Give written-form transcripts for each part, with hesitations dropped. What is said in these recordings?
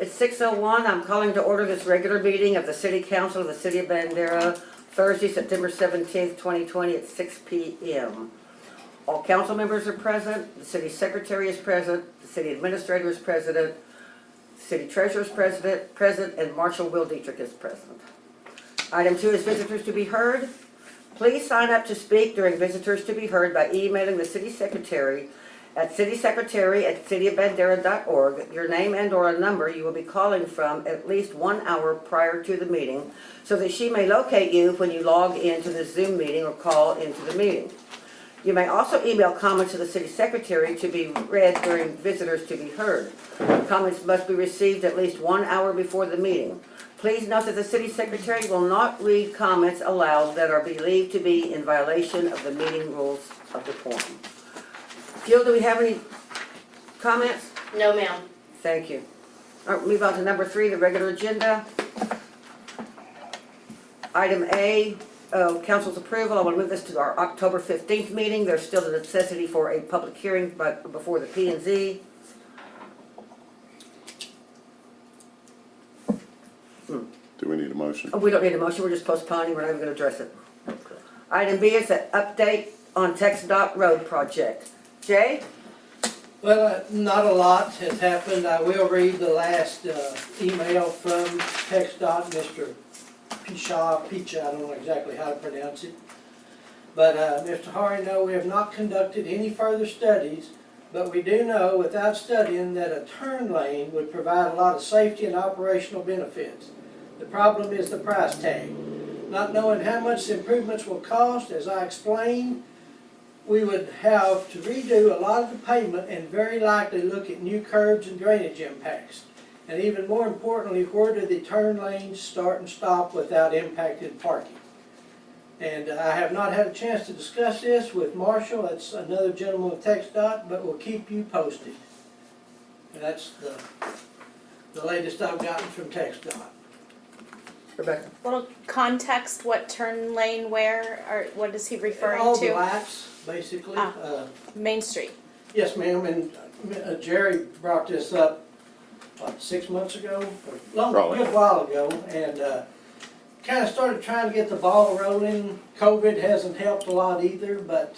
It's 6:01. I'm calling to order this regular meeting of the City Council of the City of Bandera, Thursday, September 17th, 2020 at 6 p.m. All council members are present, the city secretary is present, the city administrator is present, city treasurer is present, and Marshal Will Dietrich is present. Item 2 is visitors to be heard. Please sign up to speak during visitors to be heard by emailing the city secretary at citysecretary@cityofbandera.org, your name and/or a number you will be calling from at least 1 hour prior to the meeting so that she may locate you when you log into the Zoom meeting or call into the meeting. You may also email comments to the city secretary to be read during visitors to be heard. Comments must be received at least 1 hour before the meeting. Please note that the city secretary will not read comments aloud that are believed to be in violation of the meeting rules of decorum. Jill, do we have any comments? No, ma'am. Thank you. All right, move on to number 3, the regular agenda. Item A, council's approval. I want to move this to our October 15th meeting. There's still the necessity for a public hearing before the P&Z. Do we need a motion? Oh, we don't need a motion. We're just postponing. We're not even going to address it. Item B is an update on TxDOT road project. Jay? Well, not a lot has happened. I will read the last email from TxDOT, Mr. Picha, I don't know exactly how to pronounce it. But Mr. Hari, no, we have not conducted any further studies, but we do know without studying that a turn lane would provide a lot of safety and operational benefits. The problem is the price tag. Not knowing how much the improvements will cost, as I explained, we would have to redo a lot of the pavement and very likely look at new curbs and drainage impacts. And even more importantly, where do the turn lanes start and stop without impacted parking? And I have not had a chance to discuss this with Marshall, that's another gentleman with TxDOT, but we'll keep you posted. And that's the latest I've gotten from TxDOT. Rebecca? Little context, what turn lane where, or what is he referring All the to? lights, basically. Main Street. Yes, ma'am, and Jerry brought this up, what, 6 months ago? A good while ago, and kind of started trying to get the ball rolling. COVID hasn't helped a lot either, but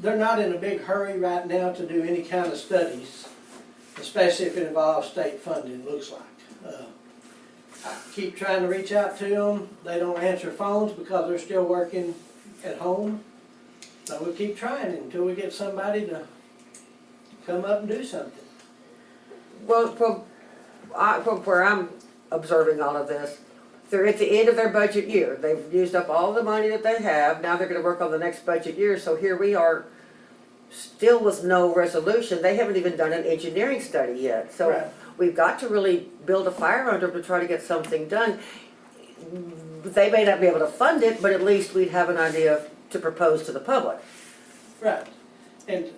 they're not in a big hurry right now to do any kind of studies, especially if it involves state funding, looks like. I keep trying to reach out to them. They don't answer phones because they're still working at home. So we'll keep trying until we get somebody to come up and do something. Well, from where I'm observing all of this, they're at the end of their budget year. They've used up all the money that they have. Now they're going to work on the next budget year. So here we are, still with no resolution. They haven't even done an engineering study yet. So Right. We've got to really build a fire under them to try to get something done. They may not be able to fund it, but at least we'd have an idea to propose to the public. Right. And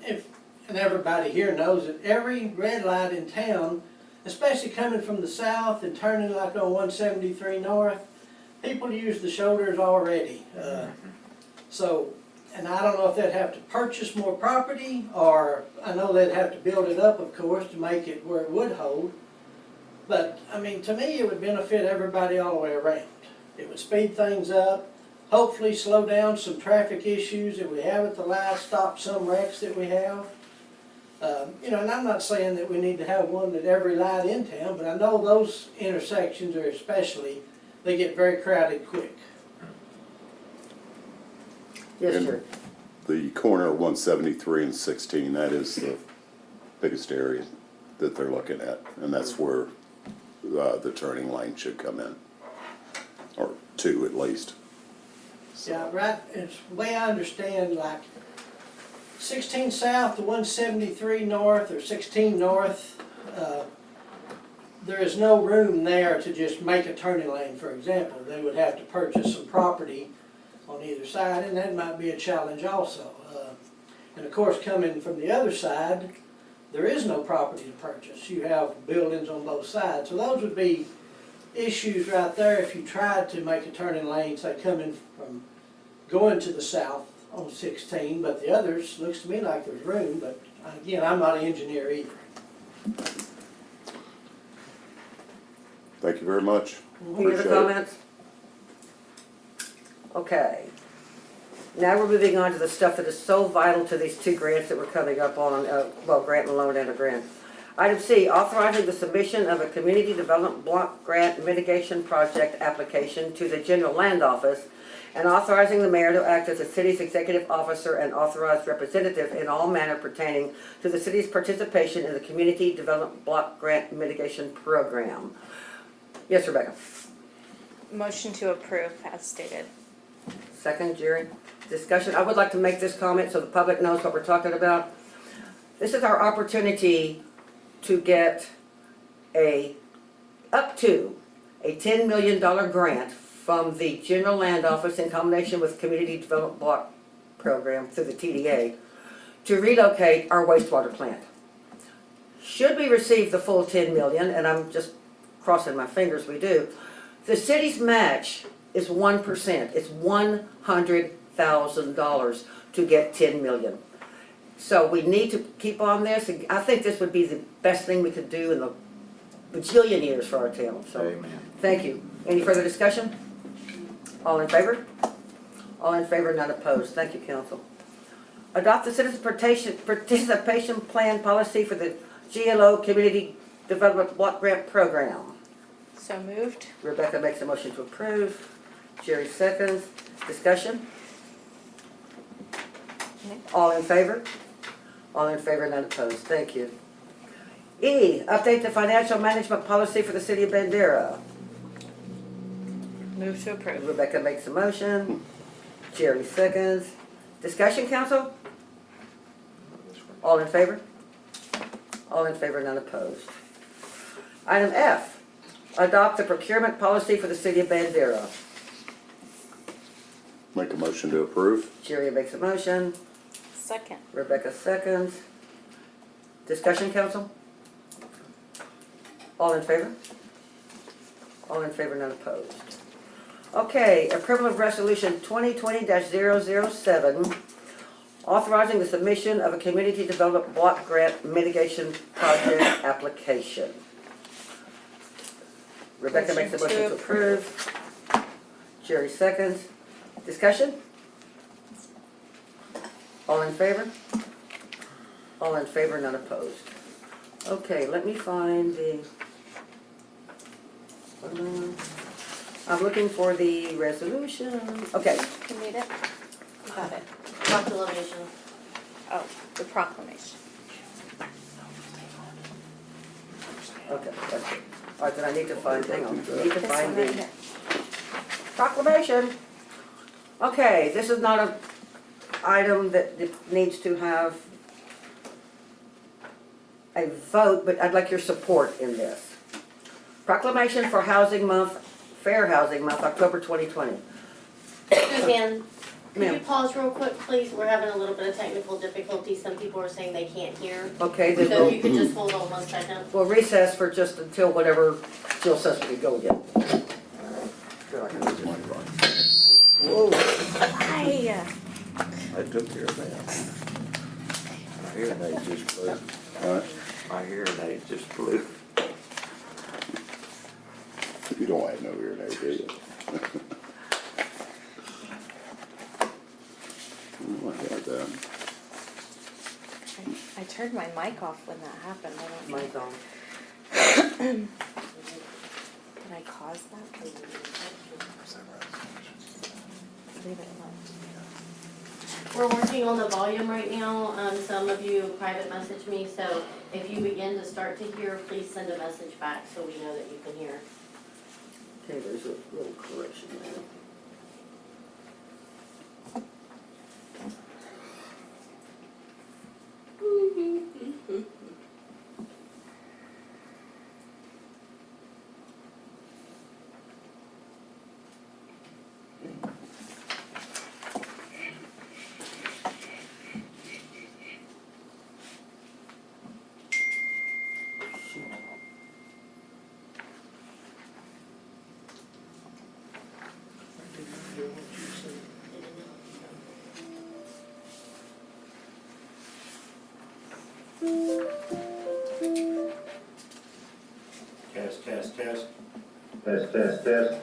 everybody here knows that every red light in town, especially coming from the south and turning like on 173 north, people use the shoulders already. And I don't know if they'd have to purchase more property, or I know they'd have to build it up, of course, to make it where it would hold. But, I mean, to me, it would benefit everybody all the way around. It would speed things up, hopefully slow down some traffic issues that we have at the light, stop some wrecks that we have. And I'm not saying that we need to have one at every light in town, but I know those intersections are especially, they get very crowded quick. Yes, And sir. the corner of 173 and 16, that is the biggest area that they're looking at, and that's where the turning lane should come in, or 2 at least. So. Yeah, right, it's the way I understand, like 16 south to 173 north or 16 north, there is no room there to just make a turning lane, for example. They would have to purchase some property on either side, and that might be a challenge also. And of course, coming from the other side, there is no property to purchase. You have buildings on both sides. So those would be issues right there if you tried to make a turning lane, say coming from going to the south on 16, but the others, looks to me like there's room, but again, I'm not an engineer either. Thank you very much. Any other Appreciate it. comments? Okay. Now we're moving on to the stuff that is so vital to these two grants that we're coming up on, well, grant and loan and a grant. Item C, authorizing the submission of a community development block grant mitigation project application to the general land office and authorizing the mayor to act as the city's executive officer and authorized representative in all manner pertaining to the city's participation in the community development block grant mitigation program. Yes, Rebecca. Motion to approve as stated. Second, Jerry. Discussion. I would like to make this comment so the public knows what we're talking about. This is our opportunity to get up to a $10 million grant from the General Land Office in combination with Community Development Block Program through the TDA to relocate our wastewater plant. Should we receive the full 10 million, and I'm just crossing my fingers we do, the city's match is 1%. It's $100,000 to get 10 million. So we need to keep on this. I think this would be the best thing we could do in the bajillion years for our town. So, Amen. thank you. Any further discussion? All in favor? All in favor, none opposed. Thank you, council. Adopt the citizen participation plan policy for the GLO Community Development Block Grant Program. So moved. Rebecca makes a motion to approve. Jerry seconds. Discussion? All in favor? All in favor, none opposed. Thank you. E, update the financial management policy for the city of Bandera. Move to approve. Rebecca makes a motion. Jerry seconds. Discussion, council? All in favor? All in favor, none opposed. Item F, adopt the procurement policy for the city of Bandera. Make a motion to approve. Jerry makes a motion. Second. Rebecca seconds. Discussion, council? All in favor? All in favor, none opposed. Okay, approval of resolution 2020-007, authorizing the submission of a community development block grant mitigation project application. Rebecca makes a motion to approve. Jerry seconds. Discussion? All in favor? All in favor, none opposed. Okay, let me find the, I'm looking for the resolution. Okay, You need it? Got it. Proclamation. Oh, the proclamation. okay, that's it. All right, then I need to find, hang on, I need to This find one right the here. proclamation. Okay, this is not a item that needs to have a vote, but I'd like your support in this. Proclamation for Housing Month, Fair Housing Month, October 2020. Suzanne, could you Ma'am. pause real quick, please? We're having a little bit of technical difficulty. Some people are saying they can't hear. Okay, then So if you could just hold on 1 second. we'll recess for just until whatever Jill says we can go again. Whoa. Hi. I took care of that. My hearing aid just blew. My hearing aid just blew. You don't have no ear there, do you? Oh, I had that. I turned my mic off when that happened. I don't know. Mine's on. Did I cause that? Leave it alone. We're working on the volume right now. Some of you private message me, so if you begin to start to hear, please send a message back so we know that you can hear. Okay, there's a little correction there. Test, test, test. Test, test, test.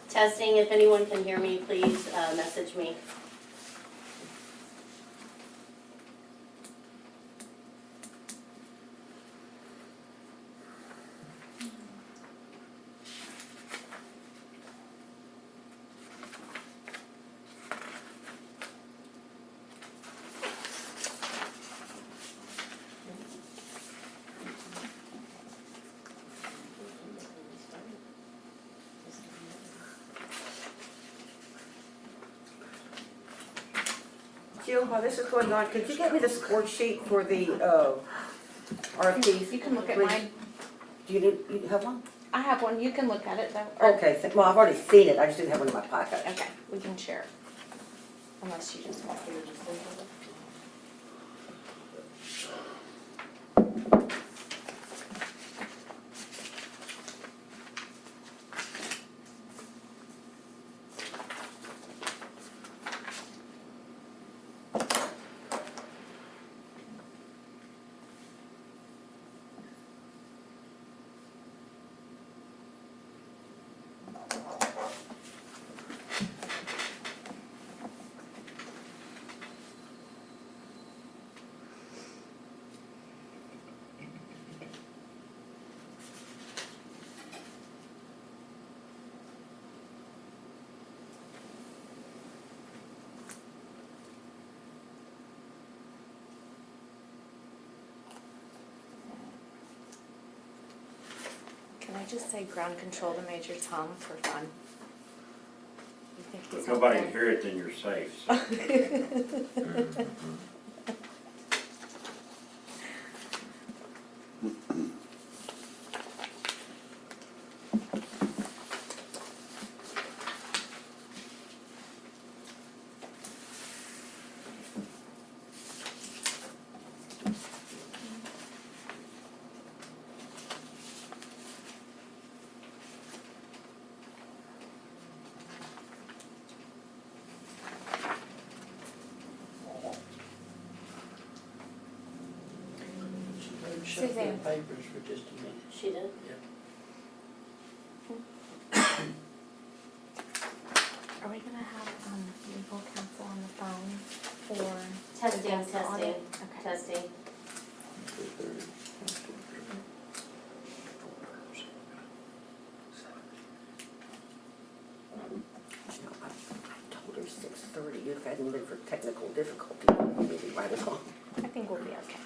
Testing, if anyone can hear me, please message me. Jill, while this is going on, could you get me the score sheet for the RFPs? You can look at please? mine. Do you have one? I have one, you can look at it though. Or- Okay, well, I've already seen it, I just didn't have one in my pocket. Okay, we can share it. Unless you just want to just leave it. Can I just say ground control to Major Tom for fun? You think he's If nobody okay? can hear it, then you're safe. So. Shuffle the Suzanne. papers for just a minute. She did? Are we gonna have legal counsel on the phone for? Testing, the gas testing, audit? Okay. testing. You know, I told her 6:30, if it hadn't been for technical difficulty, we'd be right along. I think we'll be okay.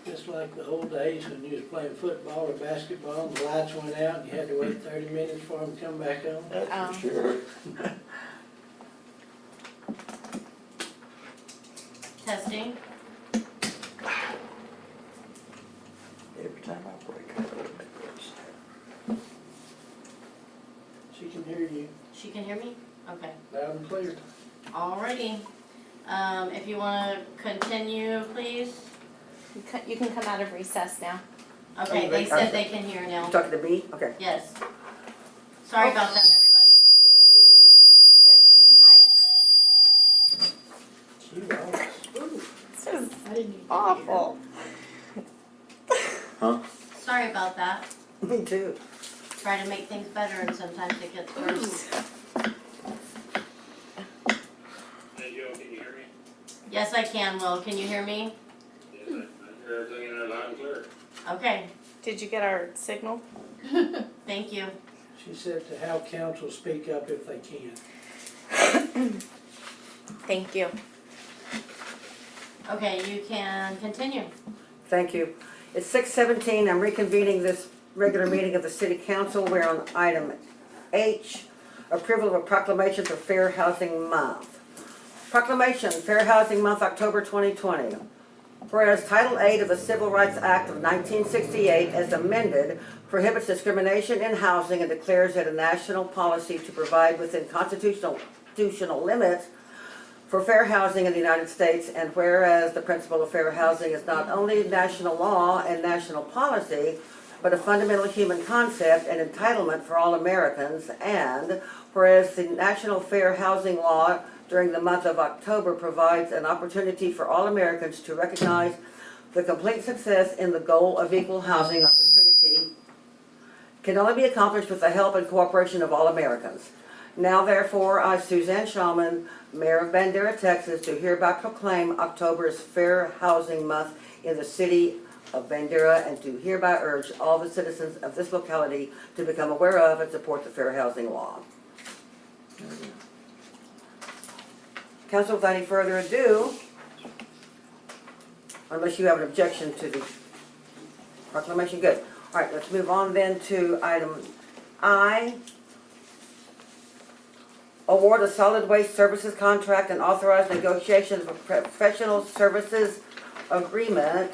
Just like the old days when you was playing football or basketball and the lights went out and you had to wait 30 minutes for them to come back on. That's for sure. Testing. Every time I break, I gotta make this. She can hear you She can hear me? Okay. loud and clear. Alrighty. If you wanna continue, please. You can come out of recess now. Okay, they said they can hear now. You talking to me? Okay. Yes. Sorry about that, everybody. Good night. She always, This is awful. Huh? Sorry about that. Me too. Try to make things better and sometimes it gets worse. Hey Joe, can you hear me? Yes, I can, Will. Can you hear me? Yes, I hear everything in there loud and clear. Okay. Did you get our signal? Thank you. she said to how council speak up if they can. Thank you. Okay, you can continue. Thank you. It's 6:17, I'm reconvening this regular meeting of the City Council. We're on item H, approval of a proclamation for Fair Housing Month. Proclamation, Fair Housing Month, October 2020. Whereas Title 8 of the Civil Rights Act of 1968, as amended, prohibits discrimination in housing and declares it a national policy to provide within constitutional limits for fair housing in the United States, and whereas the principle of fair housing is not only national law and national policy, but a fundamental human concept and entitlement for all Americans, and whereas the National Fair Housing Law during the month of October provides an opportunity for all Americans to recognize the complete success in the goal of equal housing opportunity can only be accomplished with the help and cooperation of all Americans. Now therefore, I, Suzanne Shulman, Mayor of Bandera, Texas, do hereby proclaim October as Fair Housing Month in the city of Bandera, and do hereby urge all the citizens of this locality to become aware of and support the fair housing law. Council, without any further ado, unless you have an objection to the proclamation, good. All right, let's move on then to item I. Award a solid waste services contract and authorize negotiations of a professional services agreement.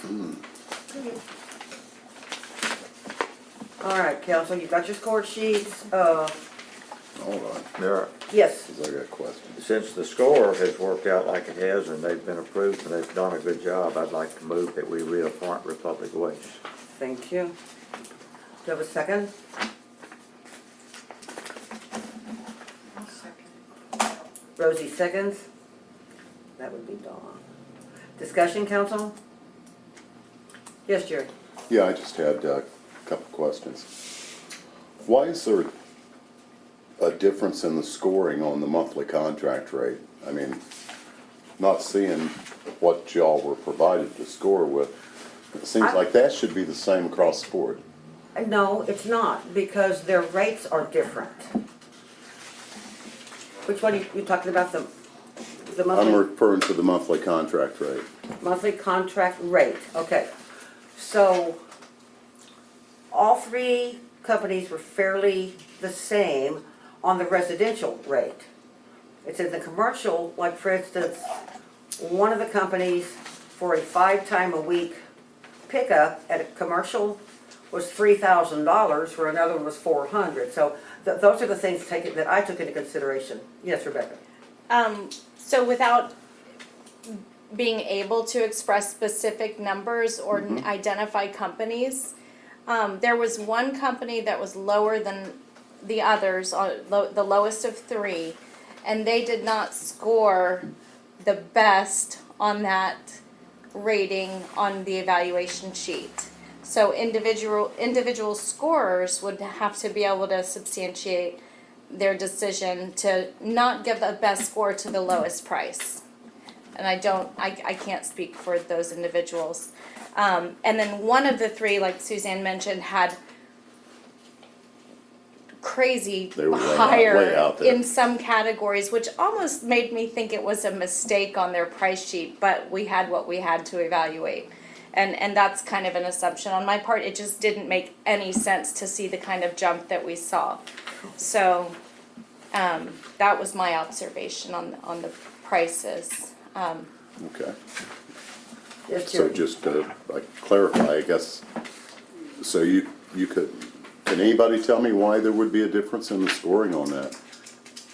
All right, council, you got your score sheets. Hold on, There are, Yes, because I got questions. since the score has worked out like it has and they've been approved and they've done a good job, I'd like to move that we reappoint Republic Waste. thank you. Do you have a second? Rosie seconds. That would be Dawn. Discussion, council? Yes, Jerry? Yeah, I just had a couple questions. Why is there a difference in the scoring on the monthly contract rate? I mean, not seeing what y'all were provided to score with, it seems like that should be the same across the board. No, it's not, because their rates are different. Which one are you talking about, the I'm monthly? referring to the monthly contract rate. Monthly contract rate, okay. So, all three companies were fairly the same on the residential rate. It's in the commercial, like for instance, one of the companies for a 5-time-a-week pickup at a commercial was $3,000, for another one was $400. So those are the things that I took into consideration. Yes, Rebecca? So without being able to express specific numbers or identify companies, there was one company that was lower than the others, the lowest of three, and they did not score the best on that rating on the evaluation sheet. So individual scorers would have to be able to substantiate their decision to not give the best score to the lowest price. And I can't speak for those individuals. And then one of the three, like Suzanne mentioned, had crazy They were way higher out there. in some categories, which almost made me think it was a mistake on their price sheet, but we had what we had to evaluate. And that's kind of an assumption on my part. It just didn't make any sense to see the kind of jump that we saw. So, that was my observation on the prices. Okay. Yes, So Jerry. just to clarify, I guess, so you could, can anybody tell me why there would be a difference in the scoring on that?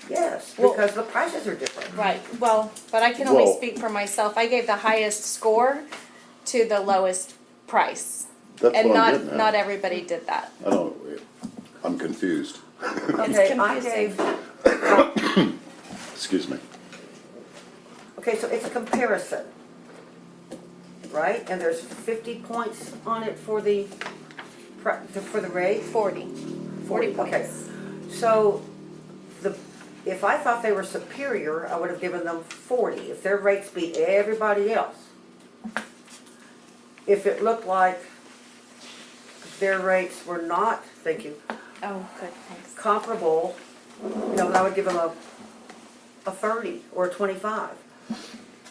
Yes, Well- because the prices are different. Right, well, but I can only Well- speak for myself. I gave the highest score to the lowest price. That's And what I'm not, getting at. not everybody did that. I don't, I'm confused. Okay, I confusing. gave, Excuse me. okay, so it's a comparison, right? And there's 50 points on it for the rate? 40 Okay. points. So if I thought they were superior, I would have given them 40, if their rates beat everybody else. If it looked like their rates were not, thank you, Oh, good, thanks. comparable, then I would give them a 30 or a 25.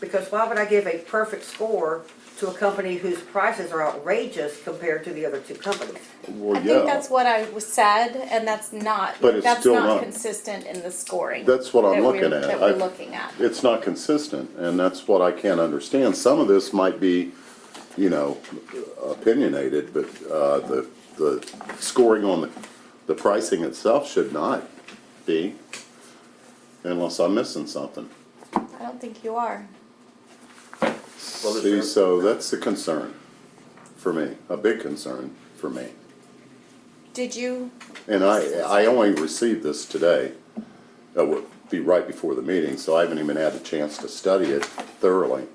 Because why would I give a perfect score to a company whose prices are outrageous compared to the other two companies? Well, I think yeah, that's what I was said, and that's not, But it's that's still not not- consistent in the scoring. that's what I'm that we're- looking at. That we're looking at. It's not consistent, and that's what I can't understand. Some of this might be, opinionated, but the scoring on the pricing itself should not be, unless I'm missing something. I don't think you are. Well, is See, there- so that's a concern for me, a big concern for me. Did you, And I only received this today. That would be right before the meeting, so I haven't even had a chance to study it thoroughly.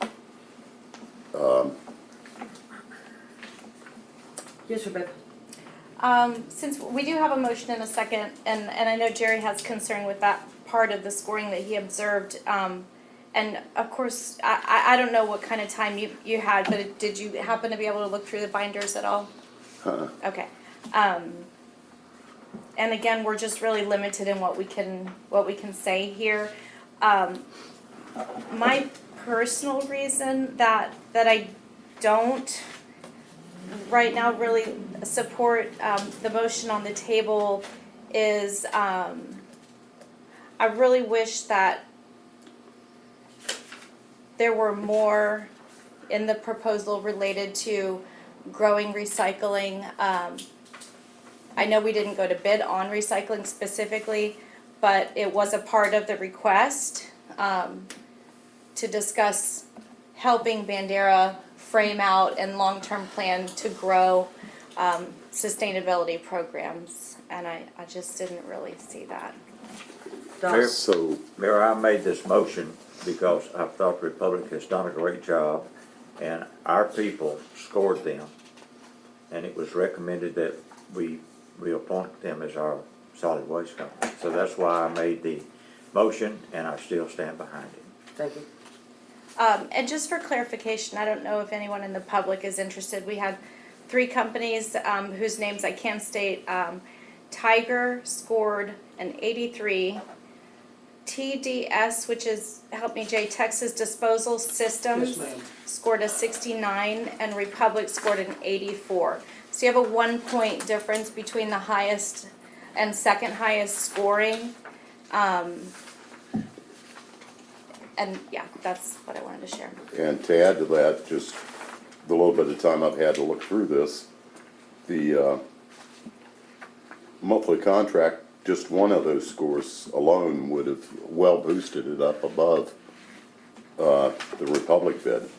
Yes, Rebecca? since we do have a motion in a second, and I know Jerry has concern with that part of the scoring that he observed, and of course, I don't know what kind of time you had, but did you happen to be able to look through the binders at all? Okay. And again, we're just really limited in what we can say here. My personal reason that I don't right now really support the motion on the table is I really wish that there were more in the proposal related to growing recycling. I know we didn't go to bid on recycling specifically, but it was a part of the request to discuss helping Bandera frame out and long-term plan to grow sustainability programs, and I just didn't really see that. Don? So, Mayor, I made this motion because I thought the Republic has done a great job, and our people scored them, and it was recommended that we appoint them as our solid waste company. So that's why I made the motion, and I still stand behind it. Thank you. And just for clarification, I don't know if anyone in the public is interested. We had 3 companies whose names I can state. Tiger scored an 83. TDS, which is, help me Jay, Texas Disposal Systems, Yes, ma'am. scored a 69, and Republic scored an 84. So you have a 1-point difference between the highest and second highest scoring. And yeah, that's what I wanted to share. and to add to that, just the little bit of time I've had to look through this, the monthly contract, just one of those scores alone would have well boosted it up above the Republic bid.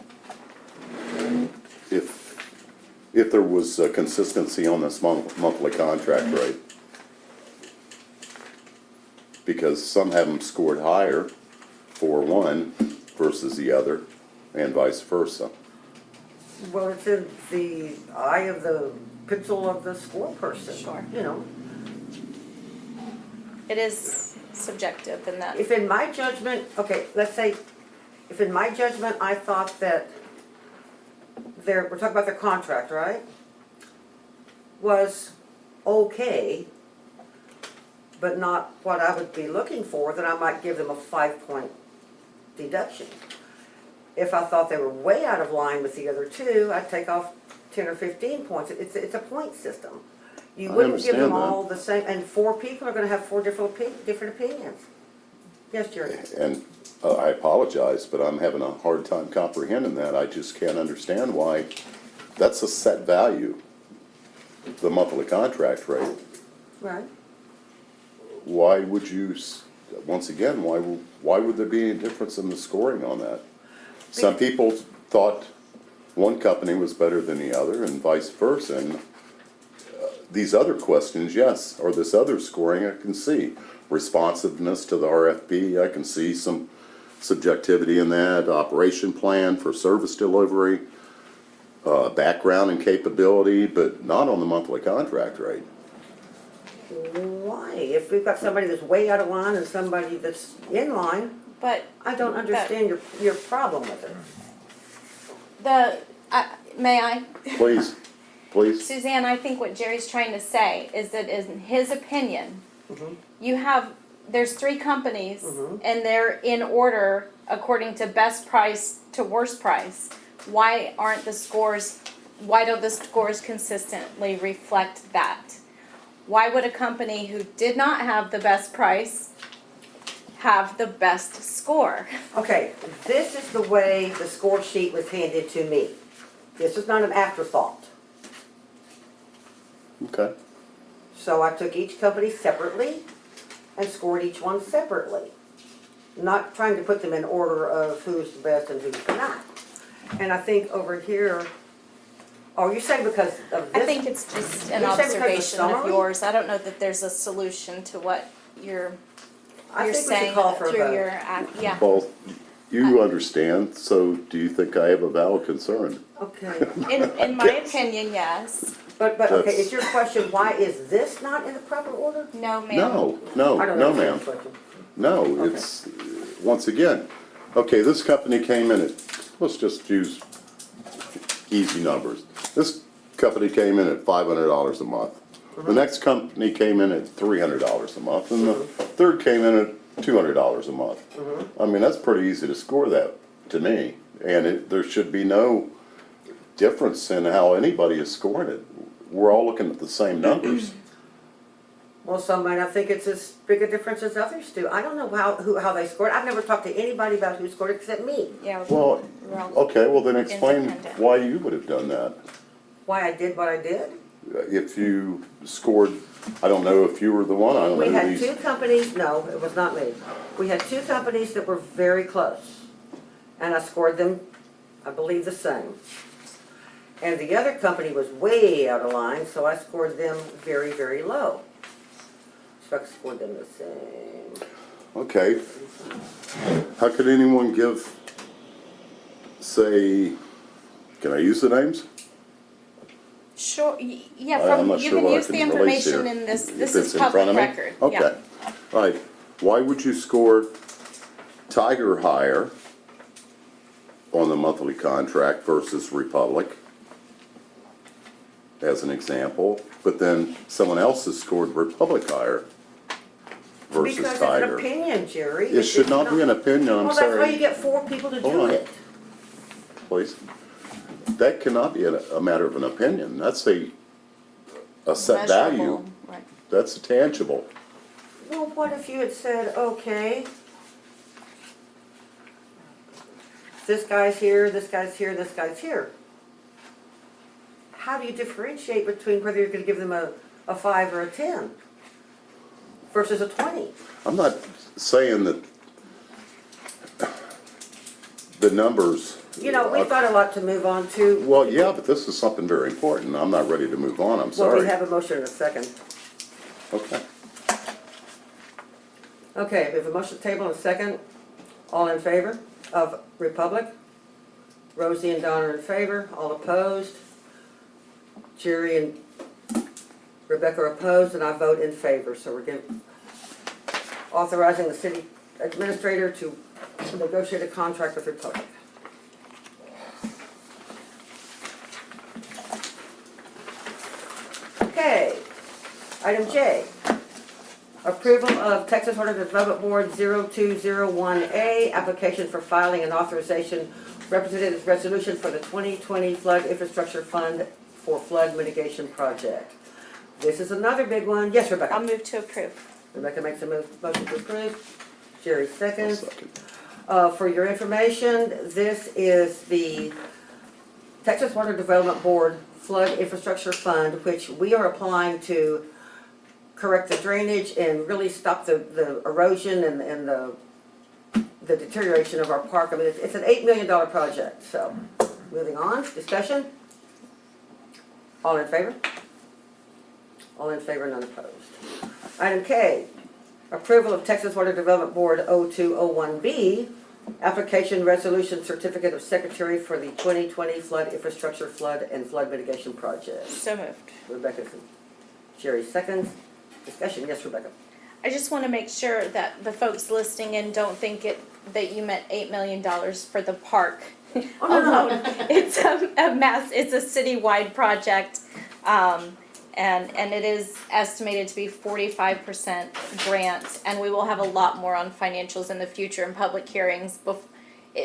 If there was consistency on this monthly contract rate. Because some have them scored higher for one versus the other, and vice versa. Well, it's in the eye of the pencil of the score person. Sure. It is subjective in that. If in my judgment, okay, let's say, if in my judgment, I thought that we're talking about their contract, right? Was okay, but not what I would be looking for, then I might give them a 5-point deduction. If I thought they were way out of line with the other two, I'd take off 10 or 15 points. It's a point system. You I wouldn't give them understand that. all the same, and 4 people are gonna have 4 different opinions. Yes, Jerry? And I apologize, but I'm having a hard time comprehending that. I just can't understand why that's a set value, the monthly contract rate. Right. Why would you, once again, why would there be any difference in the scoring on that? Some people thought one company was better than the other and vice versa. And these other questions, yes, or this other scoring, I can see. Responsiveness to the RFP, I can see some subjectivity in that. Operation plan for service delivery, background and capability, but not on the monthly contract rate. Why? If we've got somebody that's way out of line and somebody that's in line, But I don't understand your problem with it. may I? Please, please. Suzanne, I think what Jerry's trying to say is that in his opinion, there's 3 companies and they're in order according to best price to worst price. Why don't the scores consistently reflect that? Why would a company who did not have the best price have the best score? Okay, this is the way the score sheet was handed to me. This is not an afterthought. Okay. So I took each company separately and scored each one separately. Not trying to put them in order of who's the best and who's not. And I think over here, oh, you're saying because of this? I think it's just an You're saying because of observation of summary? yours. I don't know that there's a solution to what you're I think we should saying call for a through vote. your, yeah. Well, you understand, so do you think I have a valid concern? Okay, In my opinion, yes. but okay, That's- is your question, why is this not in the proper order? No, ma'am. No, I don't no, understand ma'am. the question. No, Okay. it's, once again, okay, this company came in at, let's just use easy numbers. This company came in at $500 a month. The next company came in at $300 a month, and the third came in at $200 a month. I mean, that's pretty easy to score that, to me, and there should be no difference in how anybody is scoring it. We're all looking at the same numbers. Well, some might not think it's as big a difference as others do. I don't know how they scored. I've never talked to anybody about who scored it except me. Yeah. Well, we're all- okay, well then explain Independent. why you would have done that. Why I did what I did? If you scored, I don't know if you were the one, I don't know We who had these. 2 companies, no, it was not me. We had 2 companies that were very close. And I scored them, I believe, the same. And the other company was way out of line, so I scored them very, very low. So I scored them the same. Okay. How could anyone give, say, can I use the names? Sure, yeah, I'm from, not you sure can what I use the can release information here. in this, If this it's is in front public of me? record, yeah. Okay, all right. Why would you score Tiger higher on the monthly contract versus Republic, as an example, but then someone else has scored Republic higher versus Because it's an Tiger? opinion, Jerry. It should not be an opinion, I'm Well, that's why you sorry, get 4 people to Hold do on. it. please. That cannot be a matter of an opinion, that's a set value, Measurable, right. that's tangible. Well, what if you had said, okay, this guy's here, this guy's here, this guy's here? How do you differentiate between whether you're gonna give them a 5 or a 10 versus a 20? I'm not saying that the numbers. You know, we've got a lot to move on to. Well, yeah, but this is something very important. I'm not ready to move on, I'm Well, we sorry. have a motion in a second. Okay. Okay, we have a motion table and a second. All in favor of Republic? Rosie and Donna are in favor, all opposed? Jerry and Rebecca are opposed, and I vote in favor, so we're authorizing the city administrator to negotiate a contract with Republic. Okay, item J. Approval of Texas Order Development Board 0201A, application for filing an authorization Representative's resolution for the 2020 Flood Infrastructure Fund for Flood Mitigation Project. This is another big one. Yes, I'll Rebecca? move to approve. Rebecca makes a motion to approve. Jerry I'll seconds. second. For your information, this is the Texas Water Development Board Flood Infrastructure Fund, which we are applying to correct the drainage and really stop the erosion and the deterioration of our park. I mean, it's an $8 million project, so, moving on, discussion? All in favor? All in favor, none opposed. Item K, approval of Texas Water Development Board 0201B, application resolution certificate of secretary for the 2020 flood infrastructure flood and flood mitigation project. So moved. Rebecca, Jerry seconds. Discussion, yes, Rebecca. I just want to make sure that the folks listening in don't think that you meant $8 million for the park. Oh, no, no. Alone. It's it's a citywide project. And it is estimated to be 45% grant, and we will have a lot more on financials in the future in public hearings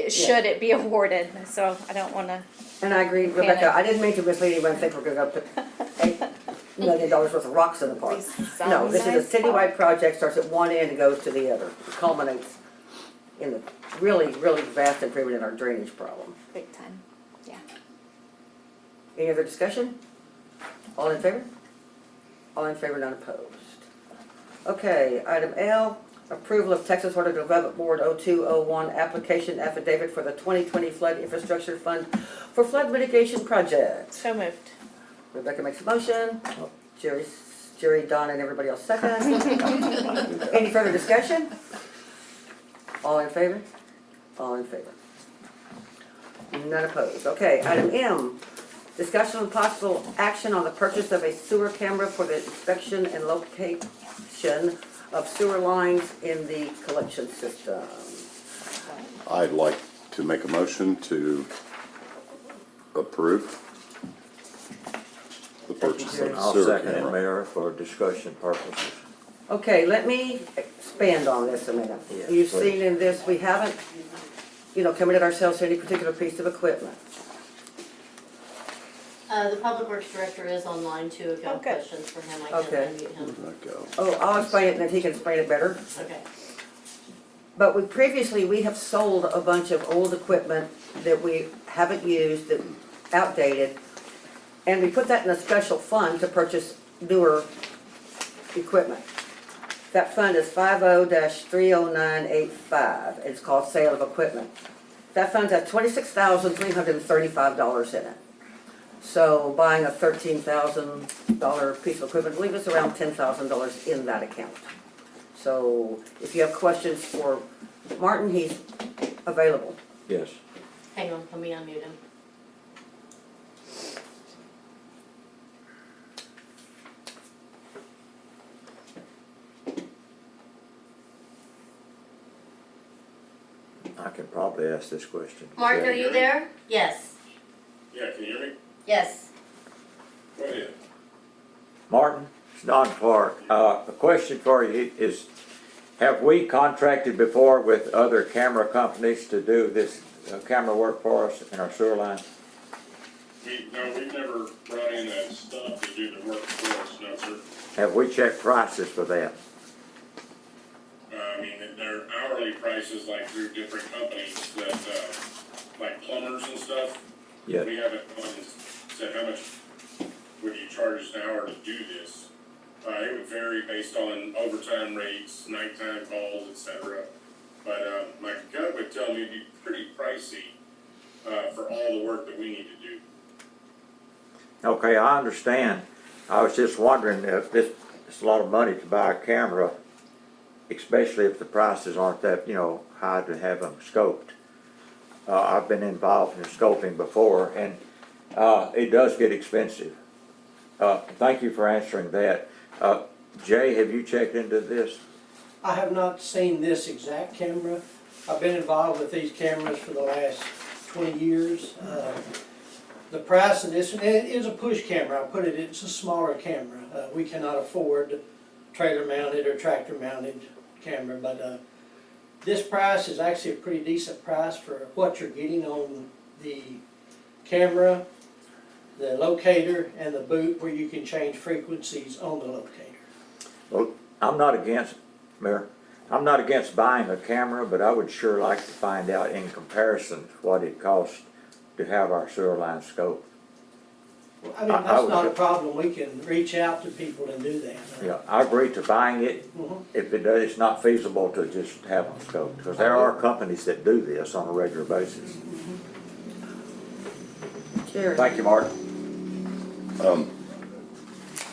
should it be awarded, so I don't wanna. And I agree, Rebecca, I didn't mean to mislead anyone, think we're gonna put $8 million worth of rocks in the park. No, this is a citywide project, starts at one end and goes to the other. It culminates in the really, really vast improvement in our drainage problem. Big time, yeah. Any other discussion? All in favor? All in favor, none opposed. Okay, item L, approval of Texas Water Development Board 0201 application affidavit for the 2020 Flood Infrastructure Fund for Flood Mitigation Project. So moved. Rebecca makes a motion. Jerry, Don, and everybody else second. Any further discussion? All in favor? All in favor. None opposed. Okay, item M, discussion on possible action on the purchase of a sewer camera for the inspection and location of sewer lines in the collection system. I'd like to make a motion to approve the purchase of I'll sewer second it, camera. Mayor, for discussion purposes. Okay, let me expand on this a minute. Yes, You've please. seen in this, we haven't, committed ourselves to any particular piece of equipment. The Public Works Director is online too, if you have Okay. questions for him, I Okay. can unmute him. Where'd that go? Oh, I'll explain it and then he can explain it better. Okay. But we have sold a bunch of old equipment that we haven't used, that outdated, and we put that in a special fund to purchase newer equipment. That fund is 50-30985. It's called Sale of Equipment. That fund has $26,335 in it. So buying a $13,000 piece of equipment, leave us around $10,000 in that account. So if you have questions for Martin, he's available. Yes. Hang on, let me unmute him. I can probably ask this question. Martin, are you there? Yes. Yeah, can you hear me? Yes. Go ahead. Martin, it's Don Clark. A question for you is, have we contracted before with other camera companies to do this camera work for us in our sewer line? We've never brought in that stuff to do the work for us, no, sir. Have we checked prices for that? I mean, they're hourly prices like through different companies that, like plumbers and stuff. Yeah. We haven't said how much would you charge us an hour to do this? It would vary based on overtime rates, nighttime calls, etc. But my gut would tell me it'd be pretty pricey for all the work that we need to do. Okay, I understand. I was just wondering if it's a lot of money to buy a camera, especially if the prices aren't that, high to have them scoped. I've been involved in scoping before, and it does get expensive. Thank you for answering that. Jay, have you checked into this? I have not seen this exact camera. I've been involved with these cameras for the last 20 years. The price of this, and it is a push camera, it's a smaller camera. We cannot afford trailer mounted or tractor mounted camera, but This price is actually a pretty decent price for what you're getting on the camera, the locator, and the boot where you can change frequencies on the locator. Well, I'm not against, Mayor, I'm not against buying a camera, but I would sure like to find out in comparison what it costs to have our sewer line scoped. Well, I mean, I that's would- not a problem, we can reach out to people and do that. Yeah, I agree to buying it Mhm. if it's not feasible to just have them scoped, because there are companies that do this on a regular basis. Jerry? Thank you, Mark.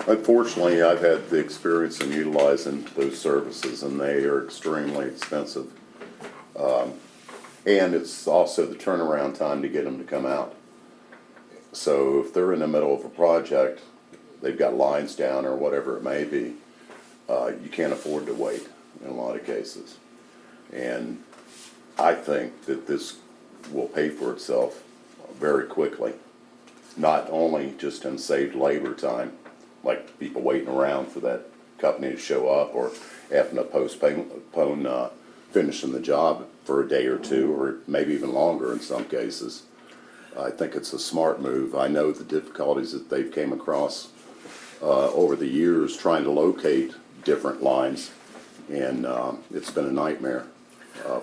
Unfortunately, I've had the experience in utilizing those services, and they are extremely expensive. And it's also the turnaround time to get them to come out. So if they're in the middle of a project, they've got lines down or whatever it may be, you can't afford to wait in a lot of cases. And I think that this will pay for itself very quickly. Not only just in saved labor time, like people waiting around for that company to show up or having to postpone finishing the job for a day or two, or maybe even longer in some cases. I think it's a smart move. I know the difficulties that they've came across over the years trying to locate different lines, and it's been a nightmare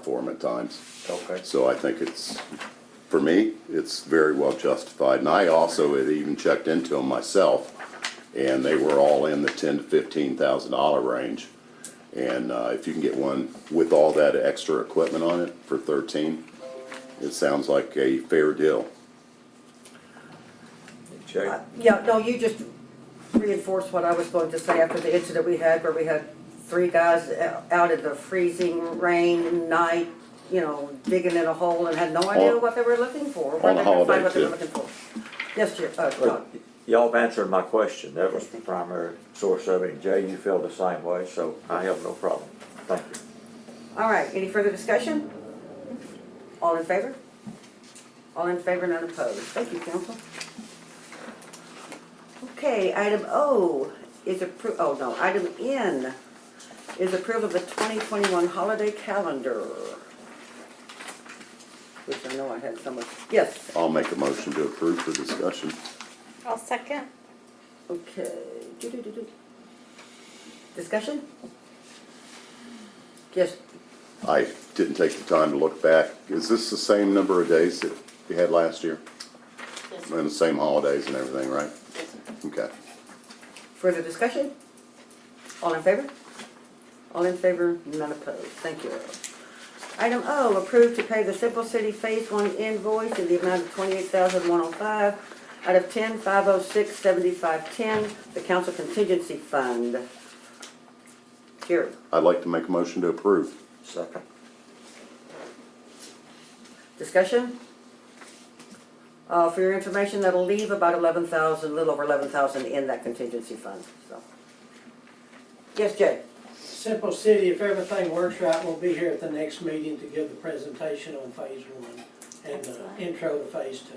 for them at times. Okay. So I think it's, for me, it's very well justified. And I also had even checked into them myself, and they were all in the $10,000 to $15,000 range. And if you can get one with all that extra equipment on it for 13, it sounds like a fair deal. Jay? Yeah, no, you just reinforced what I was going to say after the incident we had where we had 3 guys out in the freezing rain night, you know, digging in a hole and had no idea what they were looking for. Where On a they could find holiday, what they were too. looking for. Yes, Jim, Look, John. y'all have answered my question. That was the primary source of it. And Jay, you feel the same way, so I have no problem. Thank you. All right, any further discussion? All in favor? All in favor, none opposed. Thank you, council. Okay, item O is item N is approval of the 2021 holiday calendar. Which I know I had someone, yes, I'll make a motion to approve for discussion. I'll second. okay. Discussion? Yes, I didn't take the time to look back. Is this the same number of days that you had last year? Yes, And the same holidays and everything, right? yes, sir. Okay. further discussion? All in favor? All in favor, none opposed. Thank you. Item O, approve to pay the Simple City Phase 1 invoice in the amount of $28,105 out of 10,506,7510, the council contingency fund. Jerry, I'd like to make a motion to approve. Second. discussion? For your information, that'll leave about 11,000, a little over 11,000 in that contingency fund, so. Yes, Jay? Simple City, if everything works right, we'll be here at the next meeting to give the presentation on phase 1 and the Excellent. intro to phase 2.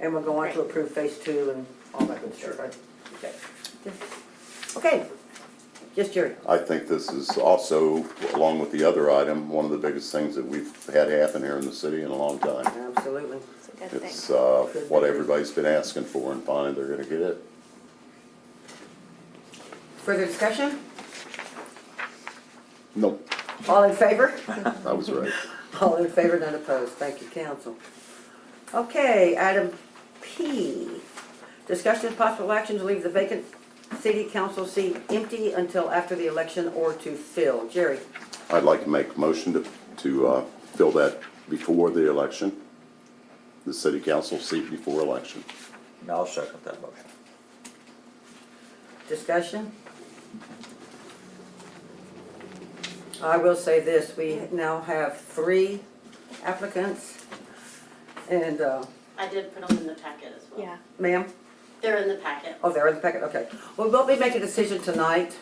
And we'll go on to approve phase 2 and all that good stuff, right? Okay. Okay. Yes, Jerry? I think this is also, along with the other item, one of the biggest things that we've had happen here in the city in a long time. Absolutely. It's a good thing. It's what everybody's been asking for, and finally they're gonna get it. Further discussion? Nope, All in favor? I was right. All in favor, none opposed. Thank you, council. Okay, item P, discussion of possible action to leave the vacant city council seat empty until after the election or to fill. Jerry? I'd like to make a motion to fill that before the election, the city council seat before election. And I'll second that motion. Discussion? I will say this, we now have 3 applicants, and, I did put them in the packet as well. Yeah. ma'am? They're in the packet. Oh, they're in the packet, okay. We won't be making a decision tonight.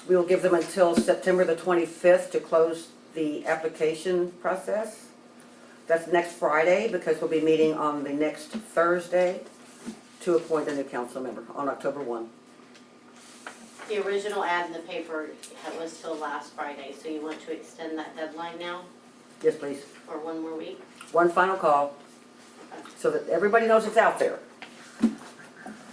We will give them until September the 25th to close the application process. That's next Friday, because we'll be meeting on the next Thursday to appoint a new council member on October 1. The original ad in the paper was till last Friday, so you want to extend that deadline now Yes, please. for one more week? One final call, so that everybody knows it's out there.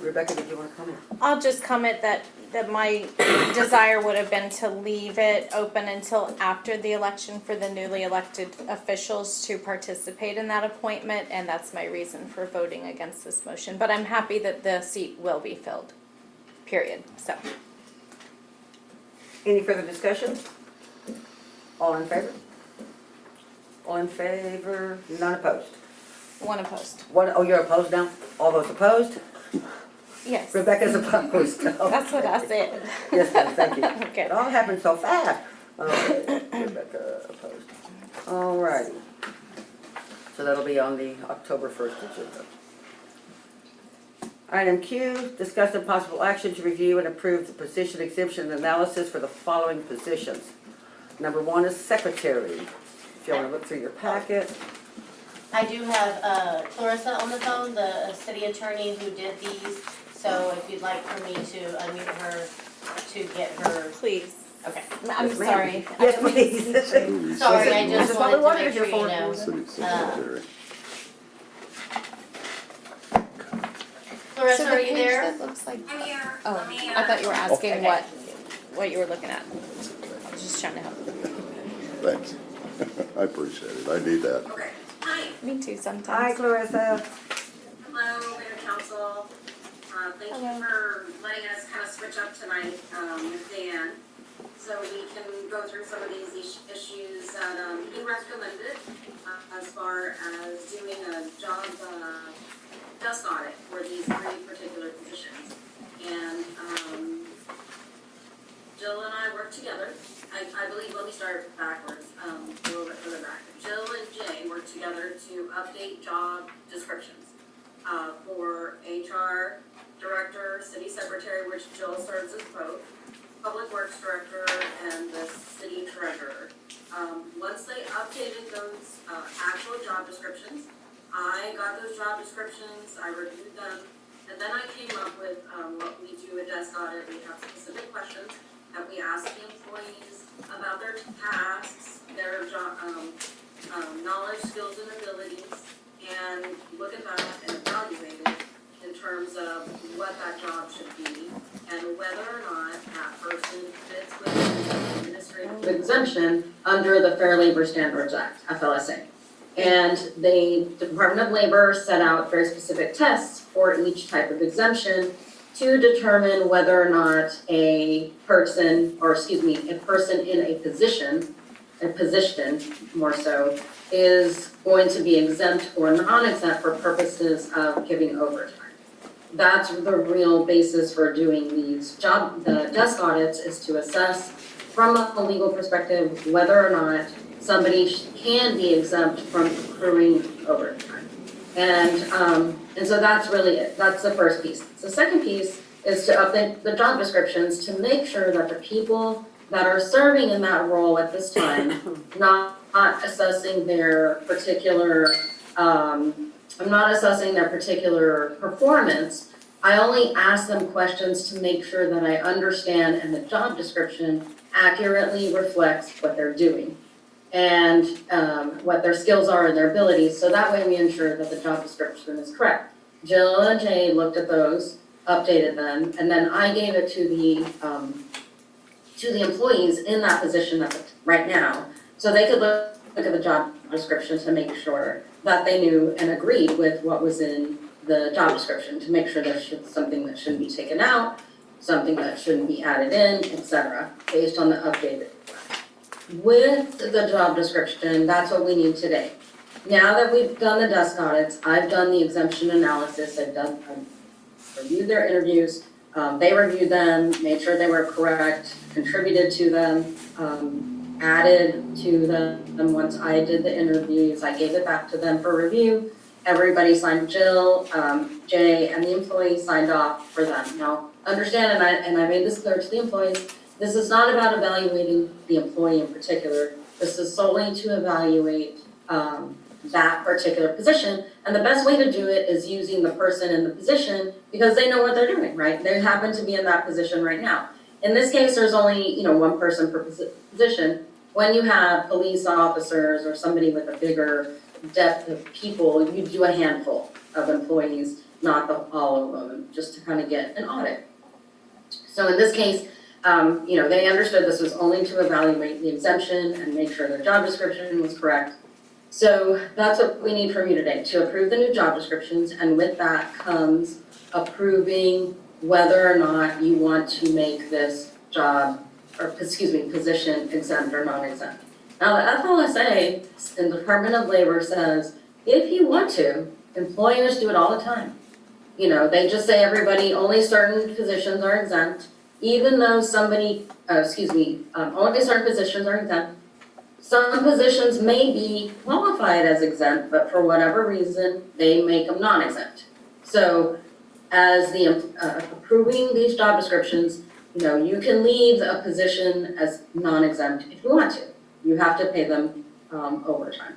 Rebecca, did you want to comment? I'll just comment that my desire would have been to leave it open until after the election for the newly elected officials to participate in that appointment, and that's my reason for voting against this motion. But I'm happy that the seat will be filled, period, so. Any further discussion? All in favor? All in favor, none opposed. One opposed. One, oh, you're opposed now? All those opposed? Yes. Rebecca's opposed. That's what I said. Yes, ma'am, thank you. Okay. It all happened so fast. Okay, Rebecca opposed. All righty. So that'll be on the October 1st agenda. Item Q, discuss the possible action to review and approve the position exemption analysis for the following positions. Number 1 is secretary. If you want to look through your packet. I do have Clarissa on the phone, the city attorney who did these, so if you'd like for me to unmute her to get her, Please. okay. I'm Yes, ma'am. sorry. Yes, please. Sorry, I This is just what we wanted to wanted make sure you you for. know. City secretary. Clarissa, So are the you page there? that looks like, I'm here. oh, Let me, I thought you were asking Okay. what you were looking at. I was just trying to help. Thanks. I appreciate it. I need that. Okay. Hi. Me too Hi, sometimes. Clarissa. Hello, Mayor Council. Thank Hello. you for letting us kind of switch up tonight with Dan. So we can go through some of these issues that he recommended as far as doing a job desk audit for these 3 particular positions. And Jill and I worked together. I believe, let me start backwards, a little bit further back. Jill and Jay worked together to update job descriptions for HR Director, City Secretary, which Jill serves as both, Public Works Director, and the City Treasurer. Once they updated those actual job descriptions, I got those job descriptions, I reviewed them, and then I came up with what we do a desk audit. We have specific questions that we ask the employees about their tasks, their job, knowledge, skills, and abilities, and look at that and evaluate it in terms of what that job should be and whether or not that person fits within the administrative exemption under the Fair Labor Standards Act, FLSA. And the Department of Labor set out very specific tests for each type of exemption to determine whether or not a person in a position more so, is going to be exempt or non-exempt for purposes of giving overtime. That's the real basis for doing these the desk audits, is to assess from a legal perspective whether or not somebody can be exempt from accruing overtime. And so that's really it. That's the first piece. The second piece is to update the job descriptions to make sure that the people that are serving in that role at this time, not assessing their particular, I'm not assessing their particular performance. I only ask them questions to make sure that I understand and the job description accurately reflects what they're doing and what their skills are and their abilities. So that way we ensure that the job description is correct. Jill and Jay looked at those, updated them, and then I gave it to the employees in that position right now, so they could look at the job description to make sure that they knew and agreed with what was in the job description, to make sure there's something that shouldn't be taken out, something that shouldn't be added in, etc., based on the updated. With the job description, that's what we need today. Now that we've done the desk audits, I've done the exemption analysis, I've reviewed their interviews, they reviewed them, made sure they were correct, contributed to them, added to them once I did the interviews. I gave it back to them for review. Everybody signed, Jill, Jay, and the employee signed off for them. Now, understand, and I made this clear to the employees, this is not about evaluating the employee in particular. This is solely to evaluate that particular position. And the best way to do it is using the person in the position because they know what they're doing, right? They happen to be in that position right now. in this case, there's only, one person per position. When you have police officers or somebody with a bigger depth of people, you do a handful of employees, not all of them, just to kind of get an audit. So in this case, they understood this was only to evaluate the exemption and make sure their job description was correct. So that's what we need from you today, to approve the new job descriptions, and with that comes approving whether or not you want to make this position exempt or non-exempt. Now, the FLSA in the Department of Labor says, if you want to, employers do it all the time. They just say only certain positions are exempt, even though only certain positions are exempt. Some positions may be qualified as exempt, but for whatever reason, they make them non-exempt. So as approving these job descriptions, you can leave a position as non-exempt if you want to. You have to pay them overtime.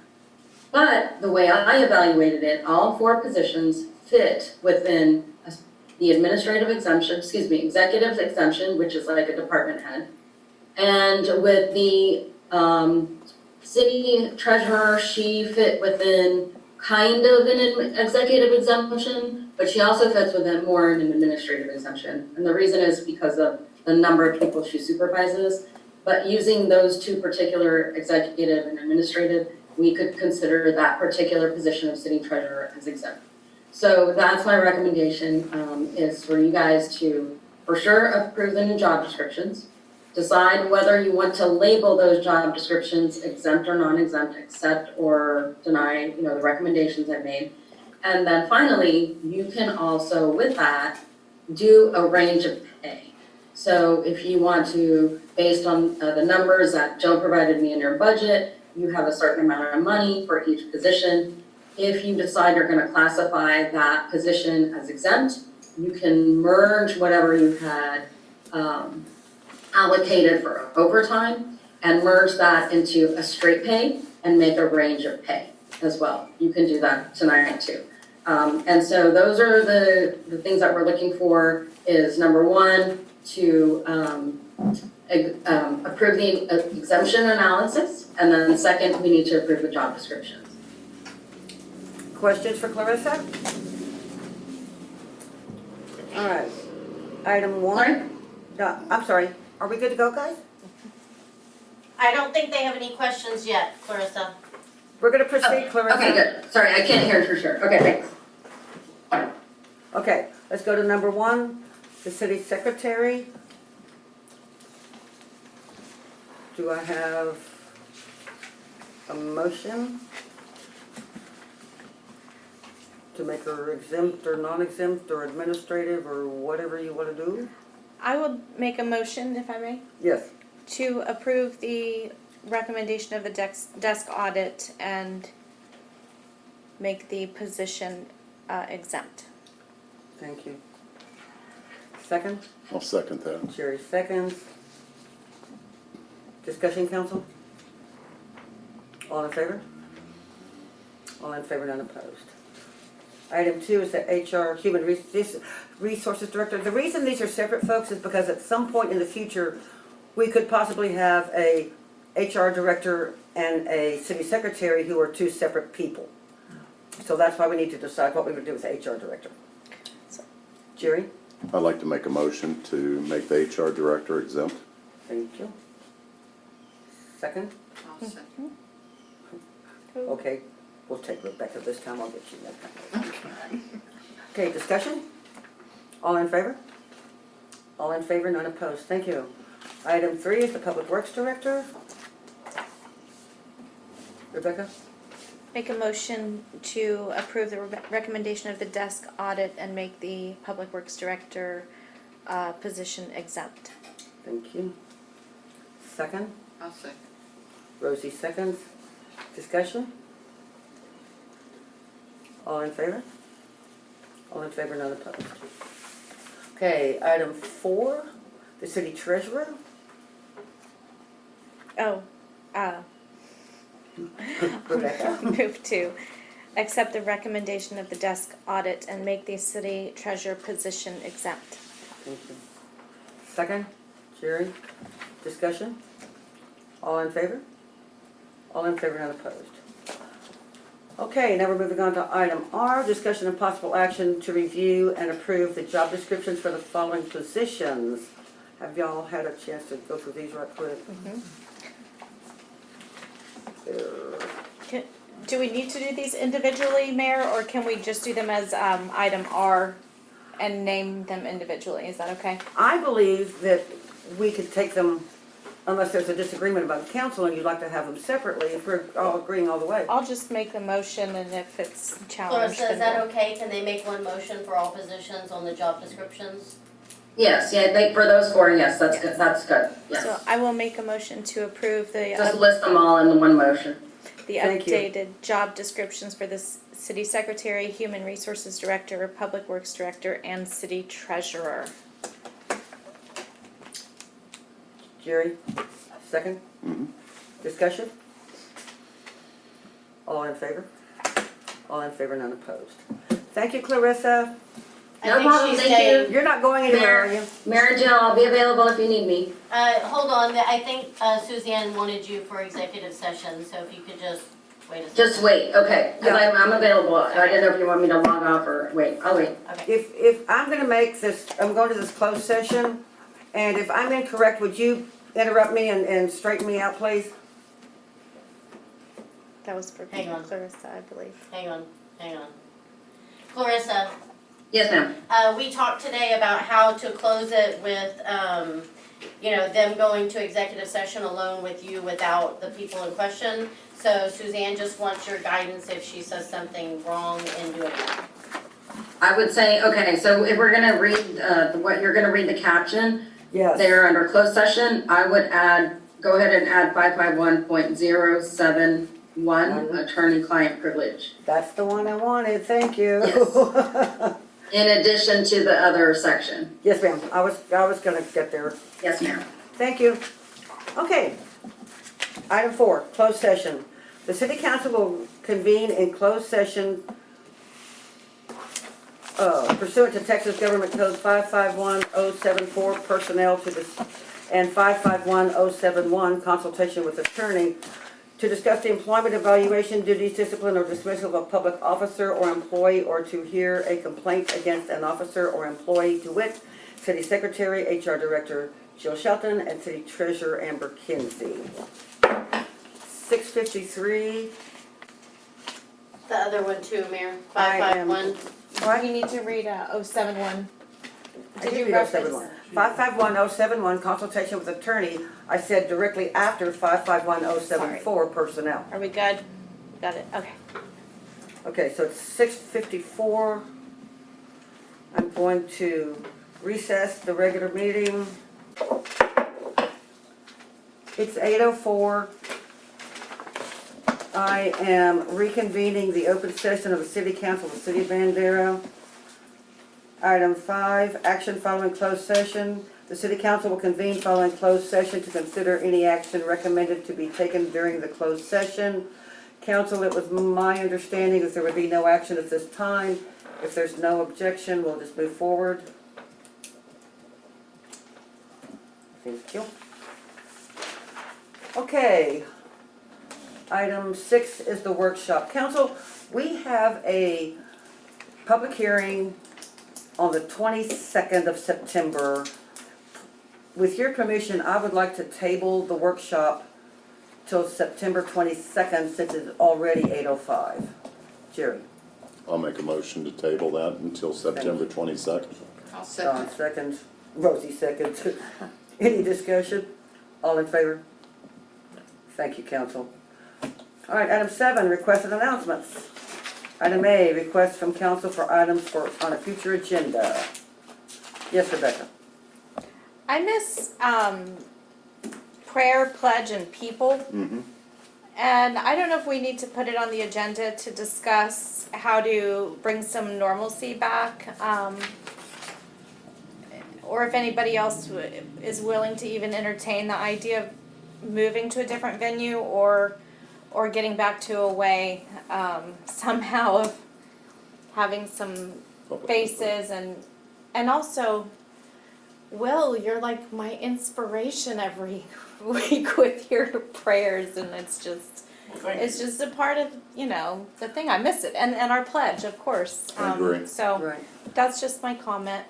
But the way I evaluated it, all 4 positions fit within the executive exemption, which is like a department head. And with the city treasurer, she fit within kind of an executive exemption, but she also fits within more an administrative exemption. And the reason is because of the number of people she supervises. But using those 2 particular, executive and administrative, we could consider that particular position of city treasurer as exempt. So that's my recommendation, is for you guys to, for sure, approve the new job descriptions. Decide whether you want to label those job descriptions exempt or non-exempt, accept or deny, the recommendations I've made. And then finally, you can also, with that, do a range of pay. So if you want to, based on the numbers that Joe provided me in your budget, you have a certain amount of money for each position. If you decide you're going to classify that position as exempt, you can merge whatever you had allocated for overtime and merge that into a straight pay and make a range of pay as well. You can do that tonight too. And so those are the things that we're looking for is number 1, to approve the exemption analysis, and then second, we need to approve the job descriptions. Questions for Clarissa? All right. Item 1. Sorry? No, I'm sorry. Are we good to go, guys? I don't think they have any questions yet, Clarissa. We're going to proceed, Clarissa. Okay, good. Sorry, I can't hear for sure. Okay, thanks. Okay, let's go to number 1, the city secretary. Do I have a motion to make her exempt or non-exempt or administrative or whatever you want to do? I will make a motion, if I may, Yes. to approve the recommendation of the desk audit and make the position exempt. Thank you. Second? I'll second that. Jerry seconds. Discussion, council? All in favor? All in favor, none opposed. Item 2 is the HR Human Resources Director. The reason these are separate, folks, is because at some point in the future, we could possibly have a HR Director and a City Secretary who are 2 separate people. So that's why we need to decide what we would do with the HR Director. Jerry? I'd like to make a motion to make the HR director exempt. Thank you. Second? I'll second. Okay, we'll take Rebecca this time, I'll get you that time. Okay, discussion? All in favor? All in favor, none opposed, thank you. Item 3 is the Public Works Director. Rebecca? Make a motion to approve the recommendation of the desk audit and make the Public Works Director position exempt. Thank you. Second? I'll second. Rosie seconds. Discussion? All in favor? All in favor, none opposed. Okay, item 4, the City Treasurer. Rebecca? Move to accept the recommendation of the desk audit and make the city treasurer position exempt. Thank you. Second, Jerry? Discussion? All in favor? All in favor, none opposed. Okay, now we're moving on to item R, discussion and possible action to review and approve the job descriptions for the following positions. Have y'all had a chance to go through these right quick? Do we need to do these individually, Mayor, or can we just do them as item R and name them individually? Is that okay? I believe that we could take them, unless there's a disagreement about the council and you'd like to have them separately, if we're all agreeing all the way. I'll just make the motion, and if it's challenged, Clarissa, is then that we'll- okay? Can they make one motion for all positions on the job descriptions? Yes, yeah, for those four, yes, that's good, So yes. I will make a motion to approve Just list them all in the one motion. the Thank you. updated job descriptions for the city secretary, human resources director, public works director, and city treasurer. Jerry, second? Discussion? All in favor? All in favor, none opposed. Thank you, Clarissa. No problem, thank you. You're not going anywhere, are you? Mayor and Jill, I'll be available if you need me. Hold on, I think Suzanne wanted you for executive session, so if you could just wait a second. Just wait, okay, because Yeah. I'm available. I didn't know if you want me to log off or wait, I'll wait. Okay. If I'm gonna make this, I'm going to this closed session, and if I'm incorrect, would you interrupt me and straighten me out, please? That was for Hang on. Clarissa, I believe. Hang on. Clarissa, Yes, ma'am. we talked today about how to close it with, them going to executive session alone with you without the people in question. So Suzanne just wants your guidance if she says something wrong in doing that. I would say, okay, so if we're gonna read, what you're gonna read the caption Yes. there under closed session, I would go ahead and add 551.071, attorney-client privilege. That's the one I wanted, thank you. In addition to the other section. Yes, ma'am, I was gonna get there. Yes, ma'am. Thank you. Okay. Item 4, closed session. The city council will convene in closed session pursuant to Texas Government Code 551074, personnel to this, and 551071, consultation with attorney, to discuss the employment evaluation, duties, discipline, or dismissal of a public officer or employee, or to hear a complaint against an officer or employee, to wit, city secretary, HR director Jill Shelton, and city treasurer Amber Kinsey. 6:53. The other one too, Mayor, I am- 551. You need to read 071. I Did did you read reference? 071. 551071, consultation with attorney. I said directly after 551074, personnel. Are we good? Got it, okay. Okay, so it's 6:54. I'm going to recess the regular meeting. It's 8:04. I am reconvening the open session of the City Council of the City of Bandera. Item 5, action following closed session. The City Council will convene following closed session to consider any action recommended to be taken during the closed session. Council, it was my understanding that there would be no action at this time. If there's no objection, we'll just move forward. Thank you. Okay. Item 6 is the workshop. Council, we have a public hearing on the 22nd of September. With your permission, I would like to table the workshop till September 22nd, since it's already 8:05. Jerry? I'll make a motion to table that until September 22nd. I'll Don seconds. Rosie seconds. Any discussion? All in favor? Thank you, council. All right, item 7, requested announcements. Item A, request from council for items on a future agenda. Yes, Rebecca? I miss prayer, pledge, and people. And I don't know if we need to put it on the agenda to discuss how to bring some normalcy back. Or if anybody else is willing to even entertain the idea of moving to a different venue, or getting back to a way somehow of having some faces, and also Will, you're like my inspiration every week with your prayers, and it's just, it's just a part of, you know, the thing. I miss it, and our pledge, of course. I agree. So Right. that's just my comment.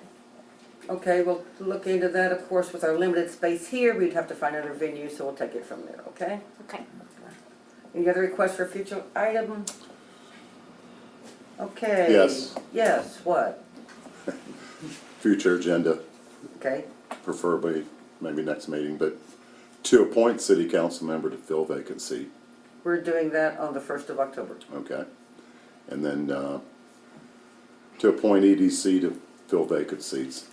Okay, we'll look into that, of course, with our limited space here, we'd have to find another venue, so we'll take it from there, okay? Okay. Any other requests for future item? Okay. Yes. Yes, what? Future agenda, Okay, preferably maybe next meeting, but to appoint city council member to fill vacancy, we're doing that on the 1st of October. okay? And then, to appoint EDC to fill vacant seats.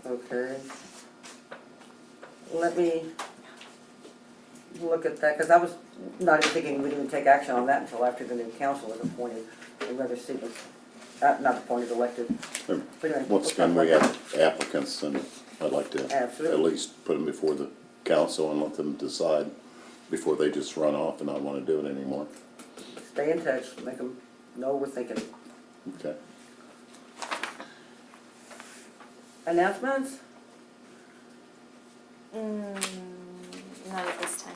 Okay. Let me look at that, because I was not even thinking we'd even take action on that until after the new council was appointed, or rather, seat was, not appointed, elected. But anyway, Once we'll again, talk we about have applicants, and I'd like to Absolutely. at least put them before the council and let them decide before they just run off and not want to do it anymore. that. Stay in touch, make them know we're thinking. Okay. Announcements? Not at this time.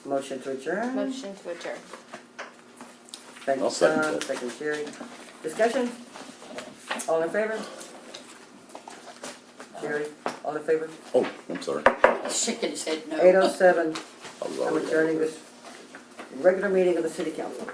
Motion to adjourn? Motion to adjourn. Thank you, I'll second Tom, that. second Sherry. Discussion? All in favor? Sherry, all in favor? Oh, I'm sorry. Shaking his head no. 8:07, I was I'm already- adjourning this regular meeting of the city council.